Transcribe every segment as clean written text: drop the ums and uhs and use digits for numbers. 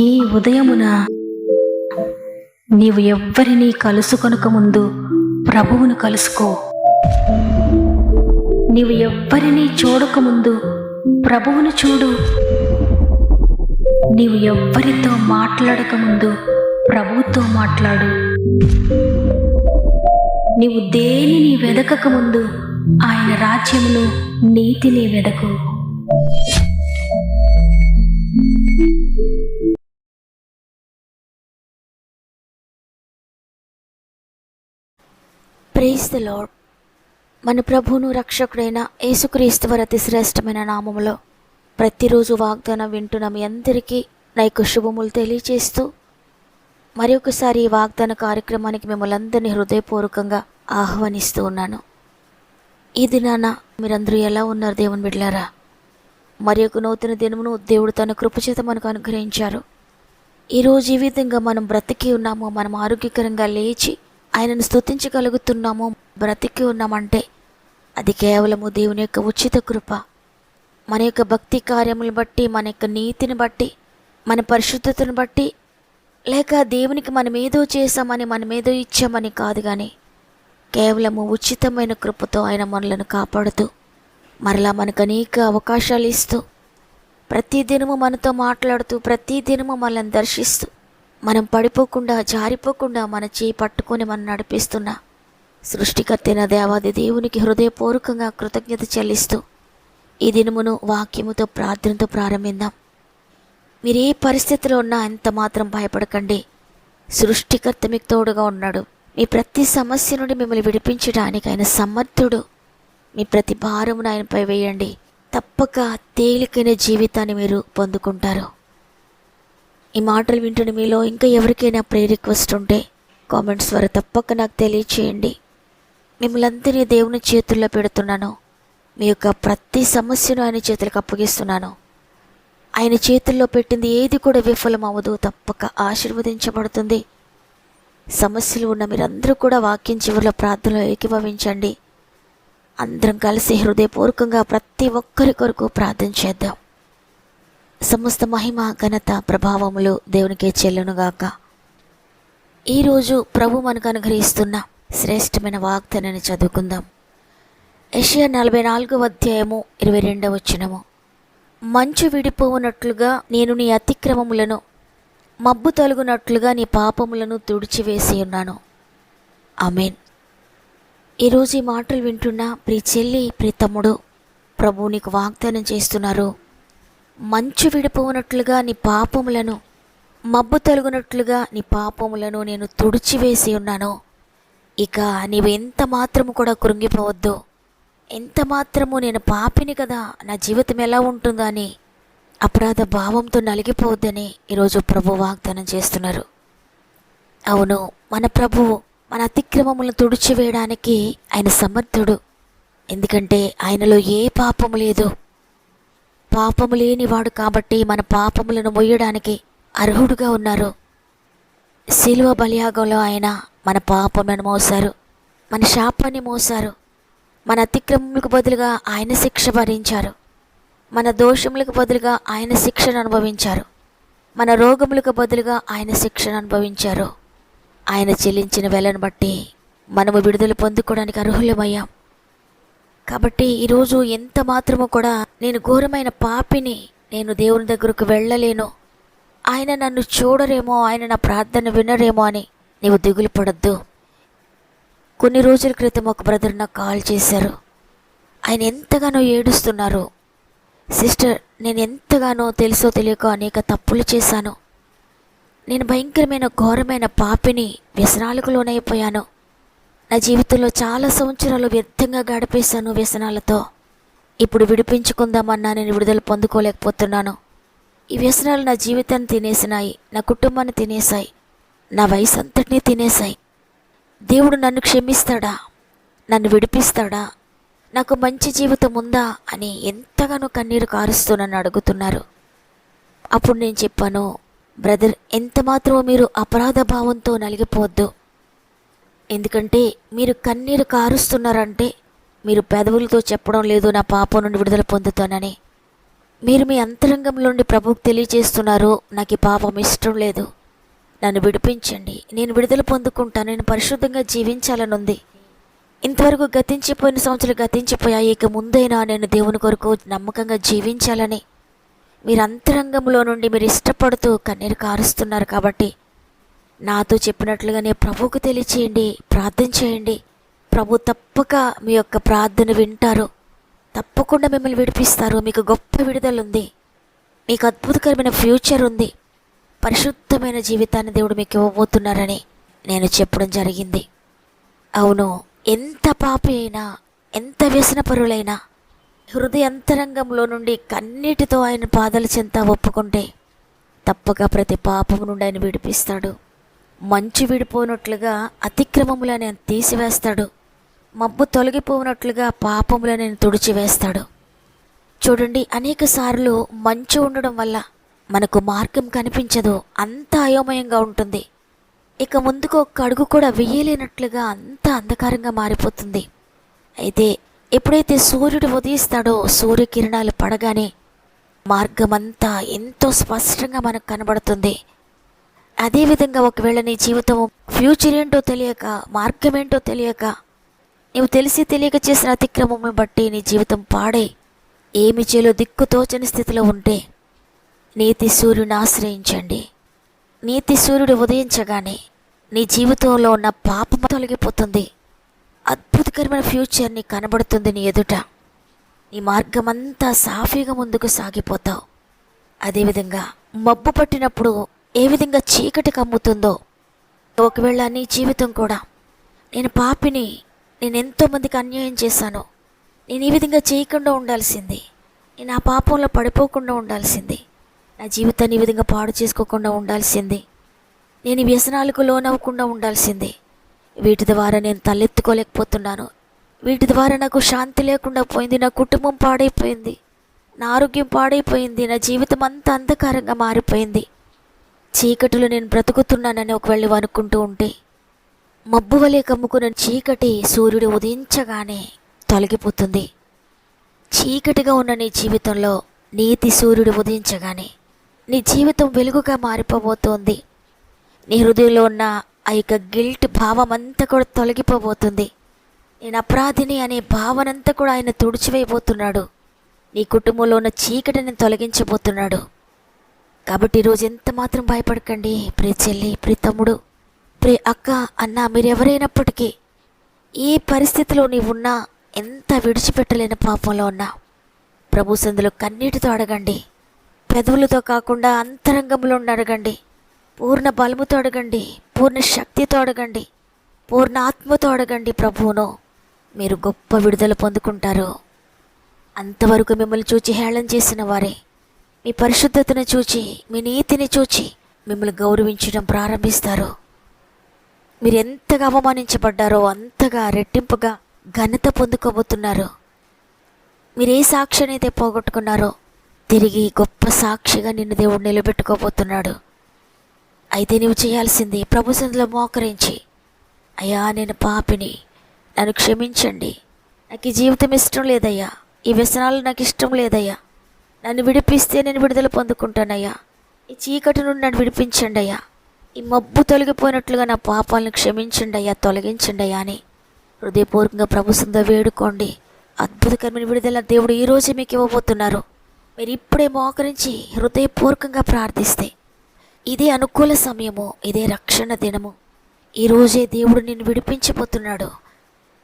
ఈ ఉదయమున నీవు ఎవ్వరినీ కలుసుకొనక ముందు ప్రభువును కలుసుకో. నీవు ఎవ్వరినీ చూడకముందు ప్రభువును చూడు. నీవు ఎవ్వరితో మాట్లాడకముందు ప్రభువుతో మాట్లాడు. నీవు దేనిని వెదకకముందు ఆయన రాజ్యమును నీతిని వెదకు. Praise the lord. మన ప్రభువును రక్షకుడైన యేసుక్రీస్తు వారి అతి శ్రేష్టమైన నామములో ప్రతిరోజు వాగ్దానం వింటున్న మీ అందరికీ నా యొక్క శుభములు తెలియజేస్తూ మరి ఒకసారి ఈ వాగ్దాన కార్యక్రమానికి మిమ్మల్ని అందరినీ హృదయపూర్వకంగా ఆహ్వానిస్తూ ఉన్నాను. ఈ దినాన మీరందరూ ఎలా ఉన్నారు దేవుని బిడ్డలారా? మరి ఒక నూతన దినమును దేవుడు తన కృపచేత మనకు అనుగ్రహించారు. ఈరోజు ఈ విధంగా మనం బ్రతికి ఉన్నాము, మనం ఆరోగ్యకరంగా లేచి ఆయనను స్తుతించగలుగుతున్నాము, బ్రతికి ఉన్నామంటే అది కేవలము దేవుని యొక్క ఉచిత కృప. మన యొక్క భక్తి కార్యములను బట్టి, మన యొక్క నీతిని బట్టి, మన పరిశుద్ధతను బట్టి, లేక దేవునికి మనమేదో చేశామని మనమేదో ఇచ్చామని కాదు, కానీ కేవలము ఉచితమైన కృపతో ఆయన మనలను కాపాడుతూ మరలా మనకు అనేక అవకాశాలు ఇస్తూ ప్రతిదినము మనతో మాట్లాడుతూ ప్రతిదినము మనల్ని దర్శిస్తూ మనం పడిపోకుండా జారిపోకుండా మన చేయి పట్టుకొని మనం నడిపిస్తున్న సృష్టికర్తైన దేవాది దేవునికి హృదయపూర్వకంగా కృతజ్ఞత చెల్లిస్తూ ఈ దినమును వాక్యముతో ప్రార్థనతో ప్రారంభిద్దాం. మీరు ఏ పరిస్థితిలో ఉన్నా ఎంత మాత్రం భయపడకండి. సృష్టికర్త మీకు తోడుగా ఉన్నాడు. మీ ప్రతి సమస్య నుండి మిమ్మల్ని విడిపించడానికి ఆయన సమర్థుడు. మీ ప్రతి భారమును ఆయనపై వేయండి. తప్పక తేలికైన జీవితాన్ని మీరు పొందుకుంటారు. ఈ మాటలు వింటున్న మీలో ఇంకా ఎవరికైనా ప్రేయర్ రిక్వెస్ట్ ఉంటే కామెంట్స్ ద్వారా తప్పక నాకు తెలియచేయండి. మిమ్మల్ని అందరినీ దేవుని చేతుల్లో పెడుతున్నాను. మీ యొక్క ప్రతి సమస్యను ఆయన చేతులకు అప్పగిస్తున్నాను. ఆయన చేతుల్లో పెట్టింది ఏది కూడా విఫలం అవ్వదు, తప్పక ఆశీర్వదించబడుతుంది. సమస్యలు ఉన్న మీరందరూ కూడా వాక్యం చివరిలో ప్రార్థనలో ఏకీభవించండి. అందరం కలిసి హృదయపూర్వకంగా ప్రతి ఒక్కరి కొరకు ప్రార్థన చేద్దాం. సమస్త మహిమ ఘనత ప్రభావములు దేవునికే చెల్లునుగాక. ఈరోజు ప్రభు మనకు అనుగ్రహిస్తున్న శ్రేష్టమైన వాగ్దానాన్ని చదువుకుందాం. యెషయా 44వ అధ్యాయము 22వ వచనము. మంచు విడిపోవునట్లుగా నేను నీ అతిక్రమములను, మబ్బు తొలగునట్లుగా నీ పాపములను తుడిచివేసి ఉన్నాను. ఆమేన్. ఈరోజు ఈ మాటలు వింటున్న ప్రియ చెల్లి, ప్రియ తమ్ముడు, ప్రభు నీకు వాగ్దానం చేస్తున్నారు. మంచు విడిపోవునట్లుగా నీ పాపములను, మబ్బు తొలగునట్లుగా నీ పాపములను నేను తుడిచివేసి ఉన్నాను. ఇక నీవు ఎంత మాత్రము కూడా కృంగిపోవద్దు. ఎంత మాత్రము నేను పాపిని కదా, నా జీవితం ఎలా ఉంటుందో అని అపరాధ భావంతో నలిగిపోవద్దని ఈరోజు ప్రభు వాగ్దానం చేస్తున్నారు. అవును, మన ప్రభువు మన అతిక్రమములను తుడిచివేయడానికి ఆయన సమర్థుడు. ఎందుకంటే ఆయనలో ఏ పాపము లేదు. పాపము లేనివాడు కాబట్టి మన పాపములను మొయ్యడానికి అర్హుడుగా ఉన్నారు. శిలువ బలియాగంలో ఆయన మన పాపములను మోసారు, మన శాపాన్ని మోసారు. మన అతిక్రమములకు బదులుగా ఆయన శిక్ష భరించారు. మన దోషములకు బదులుగా ఆయన శిక్షను అనుభవించారు. మన రోగములకు బదులుగా ఆయన శిక్షను అనుభవించారు. ఆయన చెల్లించిన వెలను బట్టి మనము విడుదల పొందుకోవడానికి అర్హులమయ్యాం. కాబట్టి ఈరోజు ఎంత మాత్రము కూడా నేను ఘోరమైన పాపిని, నేను దేవుని దగ్గరకు వెళ్ళలేను, ఆయన నన్ను చూడరేమో, ఆయన నా ప్రార్థన వినరేమో అని నీవు దిగులు పడద్దు. కొన్ని రోజుల క్రితం ఒక బ్రదర్ నాకు కాల్ చేశారు. ఆయన ఎంతగానో ఏడుస్తున్నారు. సిస్టర్, నేను ఎంతగానో తెలుసో తెలియక అనేక తప్పులు చేశాను. నేను భయంకరమైన ఘోరమైన పాపిని, వ్యసనాలకు లోనైపోయాను. నా జీవితంలో చాలా సంవత్సరాలు వ్యర్థంగా గడిపేశాను వ్యసనాలతో. ఇప్పుడు విడిపించుకుందామన్నా నేను విడుదల పొందుకోలేకపోతున్నాను. ఈ వ్యసనాలు నా జీవితాన్ని తినేసినాయి, నా కుటుంబాన్ని తినేశాయి, నా వయసు అంతటినీ తినేశాయి. దేవుడు నన్ను క్షమిస్తాడా, నన్ను విడిపిస్తాడా, నాకు మంచి జీవితం ఉందా అని ఎంతగానో కన్నీరు కారుస్తూ నన్ను అడుగుతున్నారు. అప్పుడు నేను చెప్పాను, బ్రదర్, ఎంత మాత్రమో మీరు అపరాధ భావంతో నలిగిపోవద్దు. ఎందుకంటే మీరు కన్నీరు కారుస్తున్నారంటే మీరు పెదవులతో చెప్పడం లేదు నా పాపం నుండి విడుదల పొందుతానని. మీరు మీ అంతరంగంలో నుండి ప్రభువుకు తెలియజేస్తున్నారు, నాకు ఈ పాపం ఇష్టం లేదు, నన్ను విడిపించండి, నేను విడుదల పొందుకుంటాను, నేను పరిశుద్ధంగా జీవించాలనుంది, ఇంతవరకు గతించిపోయిన సంవత్సరాలు గతించిపోయాయి, ఇక ముందైనా నేను దేవుని కొరకు నమ్మకంగా జీవించాలని మీరు అంతరంగంలో నుండి మీరు ఇష్టపడుతూ కన్నీరు కారుస్తున్నారు. కాబట్టి నాతో చెప్పినట్లుగానే ప్రభువుకు తెలియచేయండి, ప్రార్థన చేయండి. ప్రభు తప్పక మీ యొక్క ప్రార్థన వింటారు, తప్పకుండా మిమ్మల్ని విడిపిస్తారు. మీకు గొప్ప విడుదల ఉంది, మీకు అద్భుతకరమైన ఫ్యూచర్ ఉంది, పరిశుద్ధమైన జీవితాన్ని దేవుడు మీకు ఇవ్వబోతున్నారని నేను చెప్పడం జరిగింది. అవును, ఎంత పాపి అయినా, ఎంత వ్యసనపరులైనా హృదయంతరంగంలో నుండి కన్నీటితో ఆయన పాదాల చెంత ఒప్పుకుంటే తప్పక ప్రతి పాపము నుండి ఆయన విడిపిస్తాడు. మంచు విడిపోనట్లుగా అతిక్రమములను ఆయన తీసివేస్తాడు, మబ్బు తొలగిపోనట్లుగా పాపములను ఆయన తుడిచివేస్తాడు. చూడండి, అనేక సార్లు మంచు ఉండడం వల్ల మనకు మార్గం కనిపించదు, అంత అయోమయంగా ఉంటుంది. ఇక ముందుకు ఒక్క అడుగు కూడా వెయ్యలేనట్లుగా అంత అంధకారంగా మారిపోతుంది. అయితే ఎప్పుడైతే సూర్యుడు ఉదయిస్తాడో, సూర్యకిరణాలు పడగానే మార్గమంతా ఎంతో స్పష్టంగా మనకు కనబడుతుంది. అదేవిధంగా ఒకవేళ నీ జీవితం ఫ్యూచర్ ఏంటో తెలియక, మార్గం ఏంటో తెలియక, నీవు తెలిసి తెలియక చేసిన అతిక్రమమును బట్టి నీ జీవితం పాడై ఏమి చేలో దిక్కుతోచని స్థితిలో ఉంటే నీతి సూర్యుని ఆశ్రయించండి. నీతి సూర్యుడు ఉదయించగానే నీ జీవితంలో ఉన్న పాపం తొలగిపోతుంది, అద్భుతకరమైన ఫ్యూచర్ నీ కనబడుతుంది నీ ఎదుట. నీ మార్గమంతా సాఫీగా ముందుకు సాగిపోతావు. అదేవిధంగా మబ్బు పట్టినప్పుడు ఏ విధంగా చీకటి కమ్ముతుందో, ఒకవేళ నీ జీవితం కూడా నేను పాపిని, నేను ఎంతోమందికి అన్యాయం చేశాను, నేను ఈ విధంగా చేయకుండా ఉండాల్సింది, నేను ఆ పాపంలో పడిపోకుండా ఉండాల్సింది, నా జీవితాన్ని ఈ విధంగా పాడు చేసుకోకుండా ఉండాల్సింది, నేను వ్యసనాలకు లోనవ్వకుండా ఉండాల్సింది, వీటి ద్వారా నేను తలెత్తుకోలేకపోతున్నాను, వీటి ద్వారా నాకు శాంతి లేకుండా పోయింది, నా కుటుంబం పాడైపోయింది, నా ఆరోగ్యం పాడైపోయింది, నా జీవితం అంతా అంధకారంగా మారిపోయింది, చీకటిలో నేను బ్రతుకుతున్నానని ఒకవేళ అనుకుంటూ ఉంటే మబ్బు వలె కమ్ముకున్న చీకటి సూర్యుడు ఉదయించగానే తొలగిపోతుంది. చీకటిగా ఉన్న నీ జీవితంలో నీతి సూర్యుడు ఉదయించగానే నీ జీవితం వెలుగుగా మారిపోబోతోంది. నీ హృదయంలో ఉన్న ఆ యొక్క గిల్ట్ భావం అంతా కూడా తొలగిపోబోతుంది. నేను అపరాధిని అనే భావనంతా కూడా ఆయన తుడిచివేయబోతున్నాడు. నీ కుటుంబంలో ఉన్న చీకటిని తొలగించబోతున్నాడు. కాబట్టి ఈరోజు ఎంత మాత్రం భయపడకండి. ప్రియ చెల్లి, ప్రియ తమ్ముడు, ప్రియ అక్క, అన్న, మీరెవరైనప్పటికీ ఏ పరిస్థితిలో నీవున్నా, ఎంత విడిచిపెట్టలేని పాపంలో ఉన్నా, ప్రభు సందులో కన్నీటితో అడగండి. పెదవులతో కాకుండా అంతరంగంలో ఉండి అడగండి. పూర్ణ బలముతో అడగండి, పూర్ణ శక్తితో అడగండి, పూర్ణ ఆత్మతో అడగండి. ప్రభువును మీరు గొప్ప విడుదల పొందుకుంటారు. అంతవరకు మిమ్మల్ని చూచి హేళన చేసిన వారే మీ పరిశుద్ధతను చూచి, మీ నీతిని చూచి మిమ్మల్ని గౌరవించడం ప్రారంభిస్తారు. మీరు ఎంతగా అవమానించబడ్డారో అంతగా రెట్టింపుగా ఘనత పొందుకోబోతున్నారు. మీరు ఏ సాక్షిని అయితే పోగొట్టుకున్నారో తిరిగి గొప్ప సాక్షిగా నిన్ను దేవుడు నిలబెట్టుకోబోతున్నాడు. అయితే నీవు చేయాల్సింది ప్రభు సన్నిధిలో మోకరించి, అయ్యా నేను పాపిని, నన్ను క్షమించండి, నాకు ఈ జీవితం ఇష్టం లేదయ్యా, ఈ వ్యసనాలు నాకు ఇష్టం లేదయ్యా, నన్ను విడిపిస్తే నేను విడుదల పొందుకుంటానయ్యా, ఈ చీకటి నుండి నన్ను విడిపించండి అయ్యా, ఈ మబ్బు తొలగిపోయినట్లుగా నా పాపాలను క్షమించండి అయ్యా, తొలగించండి అయ్యా అని హృదయపూర్వకంగా ప్రభు సన్నిధిలో వేడుకోండి. అద్భుతకరమైన విడుదల దేవుడు ఈరోజే మీకు ఇవ్వబోతున్నారు. మీరు ఇప్పుడే మోకరించి హృదయపూర్వకంగా ప్రార్థిస్తే ఇదే అనుకూల సమయము, ఇదే రక్షణ దినము. ఈరోజే దేవుడు నిన్ను విడిపించబోతున్నాడు.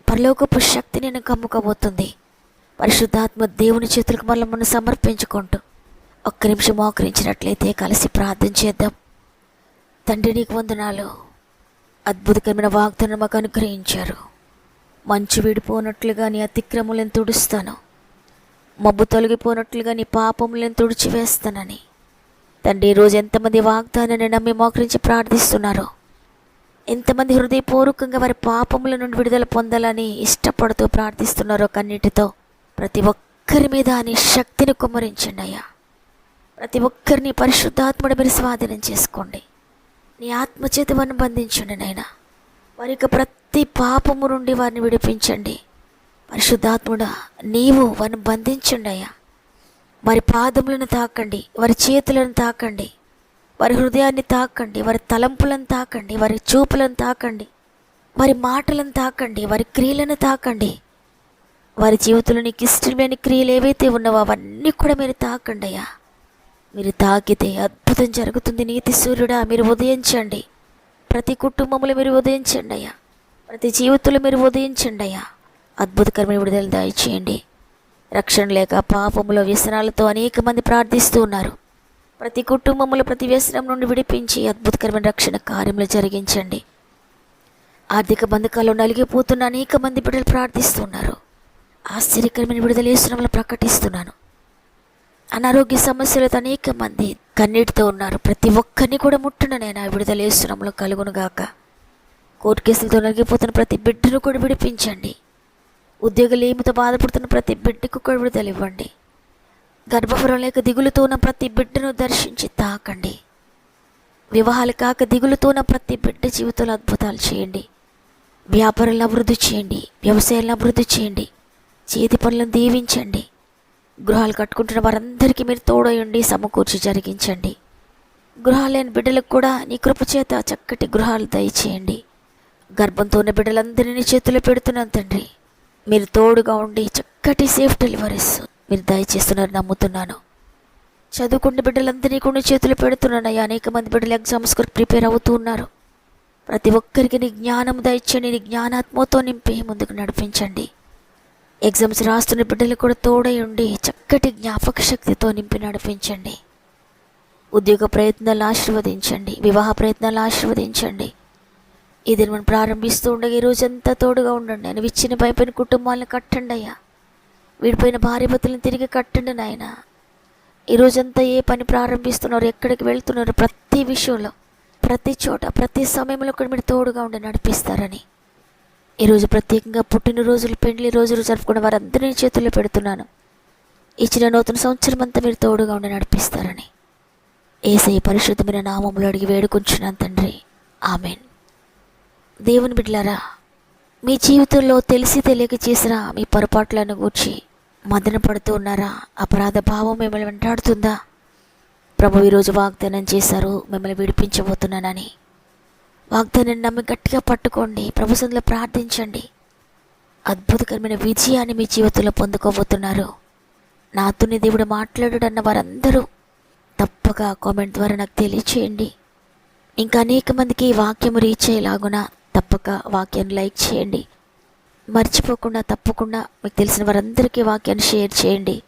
పరలోకపు శక్తి నిన్ను కమ్ముకోబోతుంది. పరిశుద్ధాత్మ దేవుని చేతులకు మనల్ని సమర్పించుకుంటూ ఒక్క నిమిషం మోకరించినట్లయితే కలిసి ప్రార్థన చేద్దాం. తండ్రి, నీకు వందనాలు. అద్భుతకరమైన వాగ్దానం మాకు అనుగ్రహించారు. మంచు విడిపోనట్లుగా నీ అతిక్రమలను తుడుస్తాను, మబ్బు తొలగిపోనట్లుగా నీ పాపములను తుడిచివేస్తానని తండ్రి, ఈరోజు ఎంతమంది వాగ్దానాన్ని నమ్మి మోకరించి ప్రార్థిస్తున్నారో, ఎంతమంది హృదయపూర్వకంగా వారి పాపముల నుండి విడుదల పొందాలని ఇష్టపడుతూ ప్రార్థిస్తున్నారో కన్నీటితో ప్రతి ఒక్కరి మీద నీ శక్తిని కుమ్మరించండి అయ్యా. ప్రతి ఒక్కరిని పరిశుద్ధాత్ముడు మీరు స్వాధీనం చేసుకోండి. నీ ఆత్మచేత వారిని బంధించండి నాయనా. వారి యొక్క ప్రతి పాపము నుండి వారిని విడిపించండి. పరిశుద్ధాత్ముడా, నీవు వారిని బంధించండి అయ్యా. వారి పాదములను తాకండి, వారి చేతులను తాకండి, వారి హృదయాన్ని తాకండి, వారి తలంపులను తాకండి, వారి చూపులను తాకండి, వారి మాటలను తాకండి, వారి క్రియలను తాకండి. వారి జీవితంలో నీకు ఇష్టమైన క్రియలు ఏవైతే ఉన్నావో అవన్నీ కూడా మీరు తాకండి అయ్యా. మీరు తాకితే అద్భుతం జరుగుతుంది. నీతి సూర్యుడా, మీరు ఉదయించండి. ప్రతి కుటుంబంలో మీరు ఉదయించండి అయ్యా. ప్రతి జీవితంలో మీరు ఉదయించండి అయ్యా. అద్భుతకరమైన విడుదల దయచేయండి. రక్షణ లేక పాపములో వ్యసనాలతో అనేక మంది ప్రార్థిస్తూ ఉన్నారు. ప్రతి కుటుంబంలో ప్రతి వ్యసనం నుండి విడిపించి అద్భుతకరమైన రక్షణ కార్యములు జరిగించండి. ఆర్థిక బంధకాల్లో నలిగిపోతున్న అనేక మంది బిడ్డలు ప్రార్థిస్తున్నారు. ఆశ్చర్యకరమైన విడుదల యేసునామములో ప్రకటిస్తున్నాను. అనారోగ్య సమస్యలతో అనేక మంది కన్నీటితో ఉన్నారు. ప్రతి ఒక్కరిని కూడా ముట్టున నేను ఆ విడుదల యేసునామములో కలుగునుగాక. కోర్టు కేసులతో నలిగిపోతున్న ప్రతి బిడ్డను కూడా విడిపించండి. ఉద్యోగలేమితో బాధపడుతున్న ప్రతి బిడ్డకు కూడా విడుదల ఇవ్వండి. గర్భఫలం లేక దిగులుతో ఉన్న ప్రతి బిడ్డను దర్శించి తాకండి. వివాహాలు కాక దిగులుతో ఉన్న ప్రతి బిడ్డ జీవితంలో అద్భుతాలు చేయండి. వ్యాపారాలను అభివృద్ధి చేయండి. వ్యవసాయాలను అభివృద్ధి చేయండి. చేతి పనులను దీవించండి. గృహాలు కట్టుకుంటున్న వారందరికీ మీరు తోడయండి, సమకూర్చి జరిగించండి. గృహాలు లేని బిడ్డలకు కూడా నీ కృపచేత చక్కటి గృహాలు దయచేయండి. గర్భంతో ఉన్న బిడ్డలందరినీ చేతుల్లో పెడుతున్నాను తండ్రి. మీరు తోడుగా ఉండి చక్కటి సేఫ్ డెలివరీస్ మీరు దయచేస్తున్నారు నమ్ముతున్నాను. చదువుకున్న బిడ్డలందరినీ కూడా చేతులు పెడుతున్నాను అయ్యా. అనేక మంది బిడ్డలు ఎగ్జామ్స్ కొరకు ప్రిపేర్ అవుతూ ఉన్నారు. ప్రతి ఒక్కరికి నీ జ్ఞానం దయచేయండి. నీ జ్ఞానాత్మతో నింపి ముందుకు నడిపించండి. ఎగ్జామ్స్ రాస్తున్న బిడ్డలు కూడా తోడై ఉండి చక్కటి జ్ఞాపక శక్తితో నింపి నడిపించండి. ఉద్యోగ ప్రయత్నాలు ఆశీర్వదించండి. వివాహ ప్రయత్నాలు ఆశీర్వదించండి. ఇది మనం ప్రారంభిస్తూ ఉండగా ఈ రోజంతా తోడుగా ఉండండి. నేను ఇచ్చిన భయపడిన కుటుంబాలను కట్టండి అయ్యా. వీడిపోయిన భార్యభర్తలను తిరిగి కట్టండి నాయన. ఈ రోజంతా ఏ పని ప్రారంభిస్తున్నారు, ఎక్కడికి వెళ్తున్నారు, ప్రతి విషయంలో, ప్రతి చోట, ప్రతి సమయంలో కూడా మీరు తోడుగా ఉండి నడిపిస్తారని ఈరోజు ప్రత్యేకంగా పుట్టినరోజులు, పెండ్లి రోజులు జరుపుకున్న వారందరినీ చేతుల్లో పెడుతున్నాను. ఇచ్చిన నూతన సంవత్సరం అంతా మీరు తోడుగా ఉండి నడిపిస్తారని యేసయ్య పరిశుద్ధమైన నామములో అడిగి వేడుకుంటున్నాను తండ్రి. ఆమెన్. దేవుని బిడ్డలారా, మీ జీవితంలో తెలిసి తెలియక చేసిన మీ పొరపాట్లను గూర్చి మదన పడుతూ ఉన్నారా? అపరాధ భావం మిమ్మల్ని వెంటాడుతుందా? ప్రభు ఈరోజు వాగ్దానం చేశారు, మిమ్మల్ని విడిపించబోతున్నానని. వాగ్దానాన్ని నమ్మి గట్టిగా పట్టుకోండి. ప్రభు సన్నిధిలో ప్రార్థించండి. అద్భుతకరమైన విజయాన్ని మీ జీవితంలో పొందుకోబోతున్నారు. నాతోని దేవుడు మాట్లాడాడన్న వారందరూ తప్పక కామెంట్ ద్వారా నాకు తెలియచేయండి. ఇంకా అనేక మందికి ఈ వాక్యం రీచ్ అయ్యేలాగున తప్పక వాక్యాన్ని లైక్ చేయండి. మర్చిపోకుండా తప్పకుండా మీకు తెలిసిన వారందరికీ వాక్యాన్ని షేర్ చేయండి.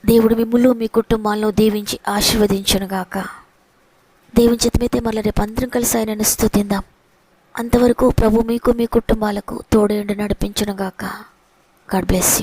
దేవుడు మిమ్ములు మీ కుటుంబాలను దీవించి ఆశీర్వదించునుగాక. దేవుని చిత్తమైతే మళ్ళీ రేపు అందరం కలిసి ఆయనను స్తుతిందాం. అంతవరకు ప్రభు మీకు మీ కుటుంబాలకు తోడేండి నడిపించునుగాక. God bless you.